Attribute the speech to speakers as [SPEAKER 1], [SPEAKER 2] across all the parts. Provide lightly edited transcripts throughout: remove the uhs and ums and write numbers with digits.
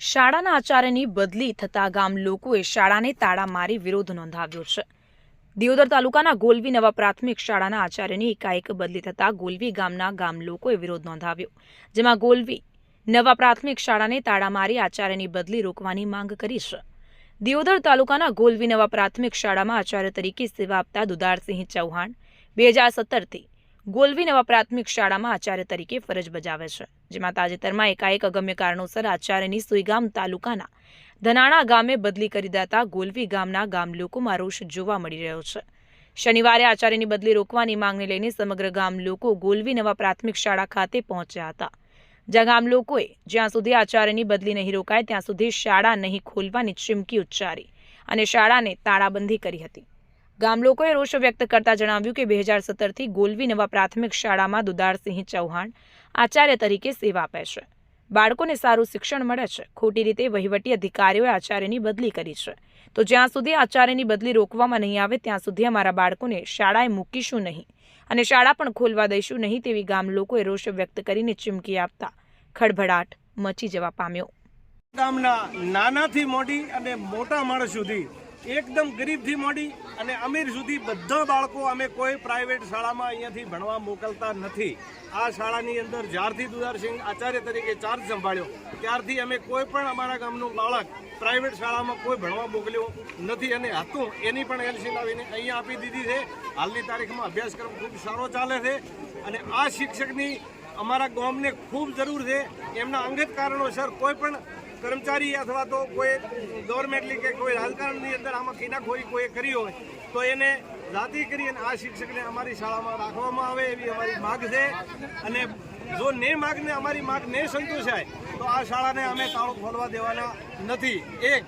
[SPEAKER 1] શાળાના આચાર્યની બદલી થતા ગામ લોકોએ શાળાને તાળા મારી વિરોધ નોંધાવ્યો છે। દિયોદર તાલુકાના ગોલવી નવા પ્રાથમિક શાળાના આચાર્યની એકાએક બદલી થતા ગોલવી ગામના ગામ લોકોએ વિરોધ નોંધાવ્યો, જેમાં ગોલવી નવા પ્રાથમિક શાળાને તાળા મારી આચાર્યની બદલી રોકવાની માંગ કરી છે। દિયોદર તાલુકાના ગોલવી નવા પ્રાથમિક શાળામાં આચાર્ય તરીકે સેવા આપતા દુદારસિંહ ચૌહાણ 2017થી ગોલવી નવા પ્રાથમિક શાળામાં આચાર્ય તરીકે ફરજ બજાવે છે, જેમાં તાજેતરમાં એકાએક અગમ્ય કારણોસર આચાર્યની સુઈગામ તાલુકાના ધનાણા ગામે બદલી કરી દેતા ગોલવી ગામના ગામ લોકોમાં રોષ જોવા મળી રહ્યો છે। શનિવારે આચાર્યની બદલી રોકવાની માંગને લઈને સમગ્ર ગામ લોકો ગોલવી નવા પ્રાથમિક શાળા ખાતે પહોંચ્યા હતા, જ્યાં ગામ લોકોએ જ્યાં સુધી આચાર્યની બદલી નહીં રોકાય ત્યાં સુધી શાળા નહીં ખોલવાની ચીમકી ઉચ્ચારી અને શાળાને તાળાબંધી કરી હતી। ગામ લોકોએ રોષ વ્યક્ત કરતા જણાવ્યું કે 2017થી ગોલવી નવા પ્રાથમિક શાળામાં દુદારસિંહ ચૌહાણ આચાર્ય તરીકે સેવા આપે છે। બાળકોને સારું શિક્ષણ મળે છે। ખોટી રીતે વહીવટી અધિકારીઓએ આચાર્યની બદલી કરી છે, તો જ્યાં સુધી આચાર્યની બદલી રોકવામાં નહીં આવે ત્યાં સુધી અમારા બાળકોને શાળાએ મૂકીશું નહીં અને શાળા પણ ખોલવા દઈશું નહીં તેવી ગામ લોકોએ રોષ વ્યક્ત કરીને ચીમકી આપતા ખળભળાટ મચી જવા પામ્યો।
[SPEAKER 2] ગામના નાનાથી મોટી અને મોટા માણસ સુધી, એકદમ ગરીબથી મોટી અને અમીર સુધી બધા બાળકો અમે કોઈ પ્રાઇવેટ શાળામાં અહીંયાથી ભણવા મોકલતા નથી। આ શાળાની અંદર જ્યારથી દુદારસિંહ આચાર્ય તરીકે ચાર્જ સંભાળ્યો ત્યારથી અમે કોઈ પણ અમારા ગામનું બાળક પ્રાઇવેટ શાળામાં કોઈ ભણવા મોકલ્યો નથી અને હતું એની પણ એલસી લાવીને અહીંયા આપી દીધી છે। હાલની તારીખમાં અભ્યાસક્રમ ખૂબ સારો ચાલે છે અને આ શિક્ષકની અમારા ગામને ખૂબ જરૂર છે। એમના અંગત કારણોસર કોઈ પણ કર્મચારી અથવા તો કોઈ ગવર્મેન્ટની કે કોઈ રાજકારણની અંદર આમાં કિનાખોરી કોઈ કરી હોય તો એને જાતિ કરી અને આ શિક્ષકને અમારી શાળામાં રાખવામાં આવે એવી અમારી માગ છે અને જો અમારી માગ ને સંતોષાય તો આ શાળાને અમે તાળું ખોલવા દેવાના નથી। એક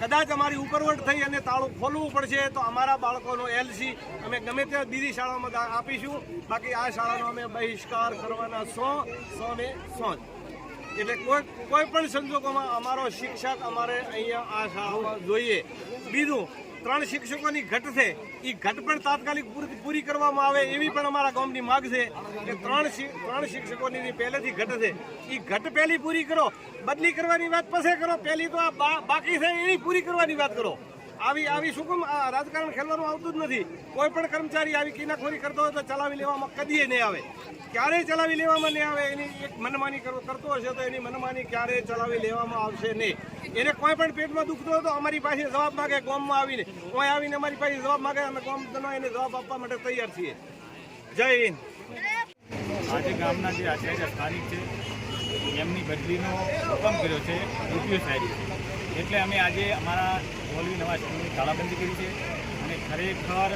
[SPEAKER 2] કદાચ અમારી ઉપરવટ થઈ અને તાળું ખોલવું પડશે તો અમારા બાળકોનો એલસી અમે ગમે ત્યાં બીજી શાળામાં આપીશું, બાકી આ શાળાનો અમે બહિષ્કાર કરવાના 100% એટલે કોઈ પણ સંજોગોમાં અમારો શિક્ષક અમારે અહીંયા આ શાળામાં જોઈએ। બીજું 3 શિક્ષકોની ઘટ છે, એ ઘટ પણ તાત્કાલિક પૂરી કરવામાં આવે એવી પણ અમારા ગામની માગ છે કે 3 શિક્ષકોની પહેલેથી ઘટ છે, એ ઘટ પહેલી પૂરી કરો, બદલી કરવાની વાત પછી કરો, પહેલી તો આ બાકી છે એની પૂરી કરવાની વાત કરો। આવી શું રાજકારણ ખેલવાનું આવતું જ નથી। કોઈ પણ કર્મચારી આવી કિનાખોરી કરતો હોય તો ચલાવી લેવામાં કદીએ નહીં આવે, ક્યારેય ચલાવી લેવામાં નહીં આવે। એની એક મનમાની કરતો હશે તો એની મનમાની ક્યારેય ચલાવી લેવામાં આવશે નહીં। એને કોઈ પણ પેટમાં દુખતો હોય તો અમારી પાસે જવાબ માગે, ગામમાં આવીને કોઈ આવીને અમારી પાસે જવાબ માગે, અમે ગામજનો એને જવાબ આપવા માટે તૈયાર છીએ। જય હિન્દ।
[SPEAKER 3] આજે ગામના જે આચાર્ય સ્થાનિક છે એમની બદલીનો હુકમ કર્યો છે યુપીઓ સાહેબ, એટલે અમે આજે અમારા ગોલવી નવા સ્કૂલની તાળાબંધી કરી છે અને ખરેખર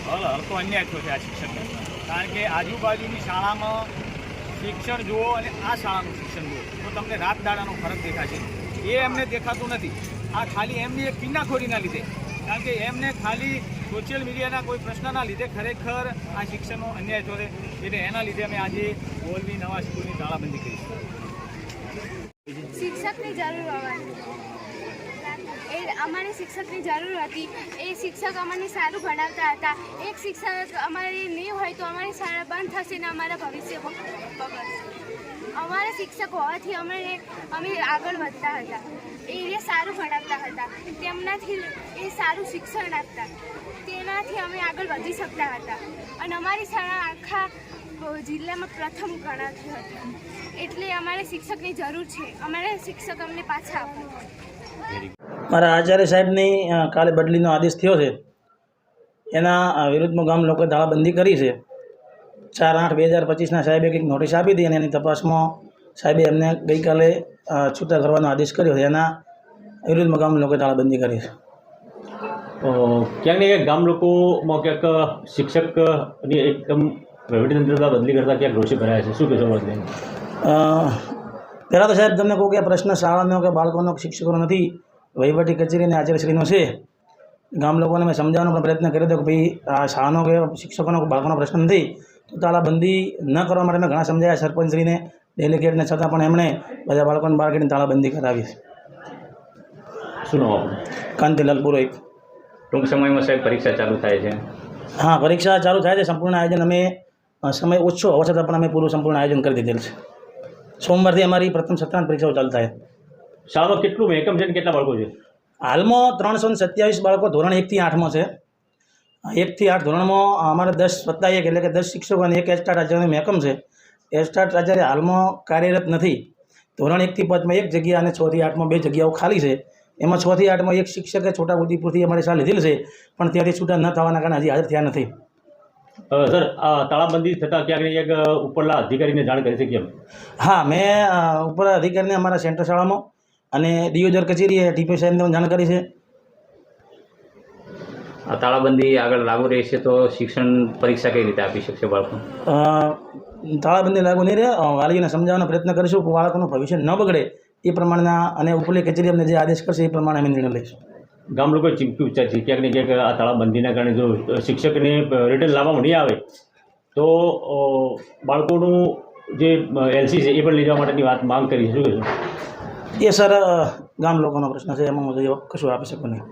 [SPEAKER 3] હલકો અન્યાય થયો છે આ શિક્ષણને। કારણ કે આજુબાજુની શાળામાં શિક્ષણ જુઓ અને આ શાળાનું શિક્ષણ જુઓ તો તમને રાત દાડાનો ફરક દેખાશે, એ એમને દેખાતું નથી। આ ખાલી એમની એક કિન્નાખોરીના લીધે, કારણ કે એમને ખાલી સોશિયલ મીડિયાના કોઈ પ્રશ્નના લીધે ખરેખર આ શિક્ષણનો અન્યાય થયો છે, એટલે એના લીધે અમે આજે ગોલવી નવા સ્કૂલની તાળાબંધી કરી છે।
[SPEAKER 4] શિક્ષકની જરૂર હોવાની અમારે શિક્ષકની જરૂર હતી। એ શિક્ષક અમને સારું ભણાવતા હતા। એક શિક્ષક અમારી નહીં હોય તો અમારી શાળા બંધ થશે ને અમારા ભવિષ્ય બગડશે। અમારા શિક્ષક હોવાથી અમે આગળ વધતા હતા। એ સારું ભણાવતા હતા, તેમનાથી એ સારું શિક્ષણ આપતા, તેનાથી અમે આગળ વધી શકતા હતા અને અમારી શાળા આખા જિલ્લામાં પ્રથમ ગણાતી હતી। એટલે અમારે શિક્ષકની જરૂર છે, અમારે શિક્ષક અમને પાછા આપો।
[SPEAKER 5] મારા આચાર્ય સાહેબની કાલે બદલીનો આદેશ થયો છે, એના વિરુદ્ધમાં ગામ લોકોએ તાળાબંધી કરી છે। 4/8/2025ના સાહેબે કંઈક નોટિસ આપી હતી અને એની તપાસમાં સાહેબે એમને ગઈકાલે છૂટા કરવાનો આદેશ કર્યો છે, એના વિરુદ્ધમાં ગામ લોકોએ તાળાબંધી કરી છે।
[SPEAKER 6] ક્યાંક ને ક્યાંક ગામ લોકોમાં ક્યાંક શિક્ષકની એકદમ વહીવટીતંત્ર બદલી કરતા ક્યાંક રોષે ભરાયા છે, શું કહેશો બદલી?
[SPEAKER 5] પહેલાં તો સાહેબ તમને કહું કે આ પ્રશ્ન શાળાનો કે બાળકોનો શિક્ષકોનો નથી, વહીવટી કચેરી અને આચાર્યશ્રીનો છે। ગામ લોકોને મેં સમજાવવાનો પણ પ્રયત્ન કર્યો હતો કે ભાઈ આ શાળાનો કે શિક્ષકોનો બાળકોનો પ્રશ્ન નથી, તો તાળાબંધી ન કરવા માટે મેં ઘણા સમજાયા સરપંચશ્રીને, ડેલિગેટને, છતાં પણ એમણે બધા બાળકોને બહાર કાઢીને તાળાબંધી કરાવી છે।
[SPEAKER 6] શું નામ?
[SPEAKER 5] કાંતિલાલ પુરોહિત।
[SPEAKER 6] ટૂંક સમયમાં સાહેબ પરીક્ષા ચાલુ થાય છે?
[SPEAKER 5] હા, પરીક્ષા ચાલુ થાય છે। સંપૂર્ણ આયોજન અમે સમય ઓછો હોવા છતાં પણ અમે પૂરું સંપૂર્ણ આયોજન કરી દીધેલ છે। સોમવારથી અમારી પ્રથમ સત્રાંત પરીક્ષાઓ ચાલુ થાય।
[SPEAKER 6] શાળામાં કેટલું મહેકમ છે અને કેટલા બાળકો છે?
[SPEAKER 5] હાલમાં 327 બાળકો ધોરણ 1 થી 8માં છે. 1 થી 8 ધોરણમાં અમારે 10+1 એટલે કે 10 શિક્ષકો અને 1 એસ્ટાટ આચાર્યનું મહેકમ છે. એસ્ટાટ આચાર્ય હાલમાં કાર્યરત નથી. ધોરણ 1 થી 5માં 1 જગ્યા અને 6 થી 8માં 2 જગ્યાઓ ખાલી છે. એમાં 6 થી 8માં એક શિક્ષકે છોટાઉદેપુરથી અમારી શાળા લીધેલ છે, પણ ત્યાંથી છૂટા ન થવાના કારણે હજી હાજર થયા નથી.
[SPEAKER 6] સર, આ તાળાબંધી થતાં ક્યાંક ને ક્યાંક ઉપરના અધિકારીને જાણ કરી છે કેમ?
[SPEAKER 5] હા, મેં ઉપર અધિકારીને અમારા સેન્ટર શાળામાં અને દિયોદર કચેરીએ ટીપી સાહેબને જાણ કરી છે.
[SPEAKER 7] આ તાળાબંધી આગળ લાગુ રહેશે તો શિક્ષણ પરીક્ષા કઈ રીતે આપી શકશે બાળકો?
[SPEAKER 5] તાળાબંધી લાગુ નહીં રહે. વાલીઓને સમજાવવાનો પ્રયત્ન કરીશું કે બાળકોનું ભવિષ્ય ન બગડે એ પ્રમાણેના, અને ઉપલી કચેરી અમને જે આદેશ કરશે એ પ્રમાણે અમે નિર્ણય લઈશું.
[SPEAKER 6] ગામ લોકોએ ચીમકી ઉચ્ચારી છે ક્યાંક ને ક્યાંક આ તાળાબંધીના કારણે જો શિક્ષકને રિટર્ન લાવવામાં નહીં આવે તો બાળકોનું જે એલસી છે એ પણ લઈ જવા માટેની વાત માંગ કરી છે. શું કહેશો?
[SPEAKER 5] એ સર ગામ લોકોનો પ્રશ્ન છે, એમાં હું કશું આપી શકું નહીં.